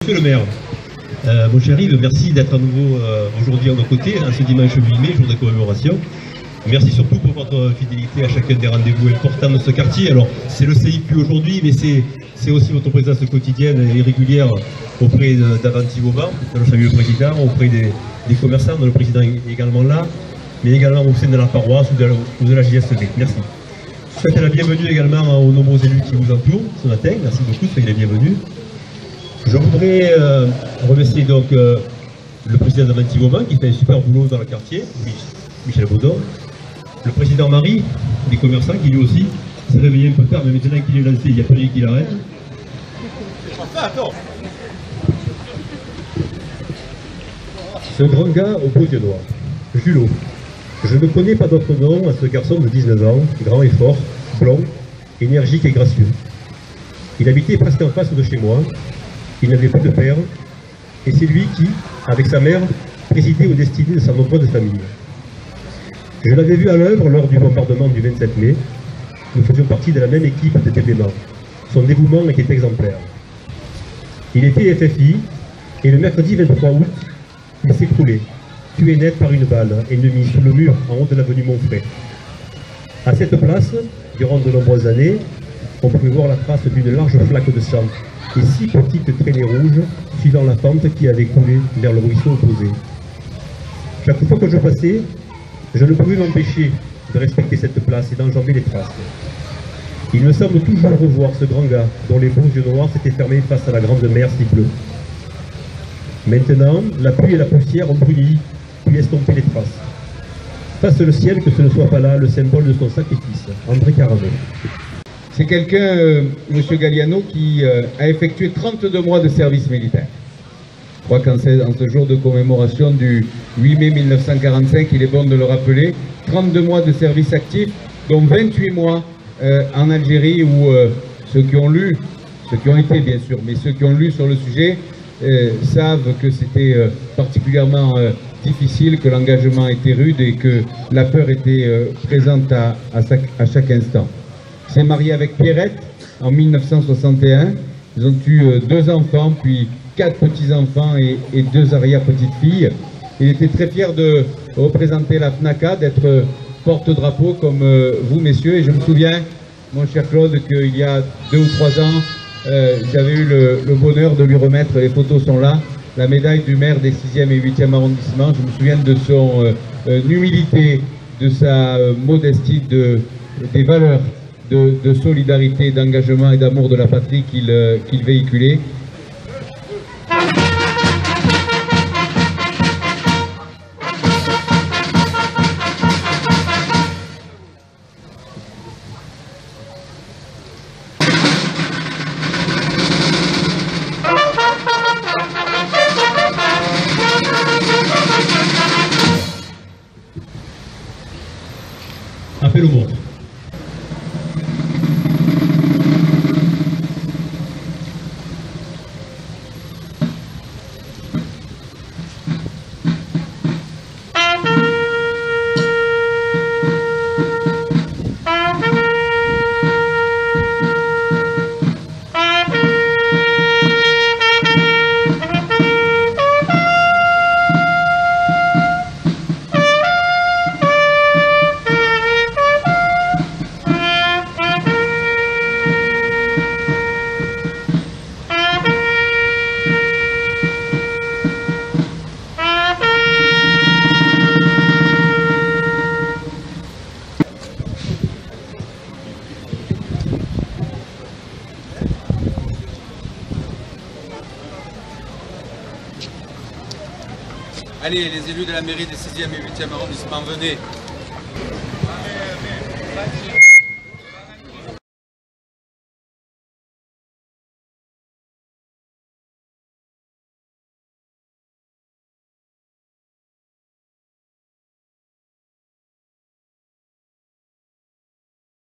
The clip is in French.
Monsieur le maire, mon cher Yves, merci d'être à nouveau aujourd'hui à nos côtés, ce dimanche 8 mai, jour de commémoration. Merci surtout pour votre fidélité à chacun des rendez-vous importants de ce quartier. Alors, c'est le CIQ aujourd'hui, mais c'est aussi votre présence quotidienne et régulière auprès d'Avanti Vauban, de notre fameux président, auprès des commerçants, dont le président est également là, mais également au sein de la paroisse ou de la JSB. Merci. Je souhaite la bienvenue également aux nombreux élus qui vous entourent ce matin. Merci beaucoup, soyez les bienvenus. Je voudrais remercier donc le président d'Avanti Vauban qui fait un super boulot dans le quartier, Michel Baudon, le président Marie, des commerçants qui lui aussi s'est réveillé un peu tard, mais maintenant qu'il est lancé, il n'y a pas rien qui l'arrête. Ce grand gars aux beaux yeux noirs, Julot. Je ne connais pas d'autre nom à ce garçon de 19 ans, grand et fort, blond, énergique et gracieux. Il habitait presque en face de chez moi. Il n'avait plus de père, et c'est lui qui, avec sa mère, présidait aux destinées de sa nombreuse famille. Je l'avais vu à l'œuvre lors du bombardement du 27 mai. Nous faisions partie de la même équipe de TPMA. Son dévouement était exemplaire. Il était FFI, et le mercredi 23 août, il s'écroulait, tué net par une balle, ennemie sous le mur en haut de l'avenue Montfray. À cette place, durant de nombreuses années, on pouvait voir la trace d'une large flaque de sang et 6 petites traînées rouges suivant la pente qui avait coulé vers le ruisseau opposé. Chaque fois que je passais, je ne pouvais m'empêcher de respecter cette place et d'enjamber les traces. Il me semble toujours revoir ce grand gars dont les beaux yeux noirs s'étaient fermés face à la grande mer si bleue. Maintenant, la pluie et la poussière ont bruni, puis estompé les traces. Fasse le ciel que ce ne soit pas là le symbole de son sacrifice. André Caravel. C'est quelqu'un, M. Galliano, qui a effectué 32 mois de service militaire. Je crois qu'en ce jour de commémoration du 8 mai 1945, il est bon de le rappeler, 32 mois de service actif, dont 28 mois en Algérie, où ceux qui ont lu, ceux qui ont été bien sûr, mais ceux qui ont lu sur le sujet, savent que c'était particulièrement difficile, que l'engagement était rude et que la peur était présente à chaque instant. Il s'est marié avec Pierrette en 1961. Ils ont eu 2 enfants, puis 4 petits-enfants et 2 arrière-petites-filles. Il était très fier de représenter la FNACA, d'être porte-drapeau comme vous, messieurs. Et je me souviens, mon cher Claude, qu'il y a 2 ou 3 ans, j'avais eu le bonheur de lui remettre, les photos sont là, la médaille du maire des 6e et 8e arrondissements. Je me souviens de son humilité, de sa modestie, des valeurs de solidarité, d'engagement et d'amour de la patrie qu'il véhiculait. Appel au monde. Allez, les élus de la mairie des 6e et 8e arrondissements, venez.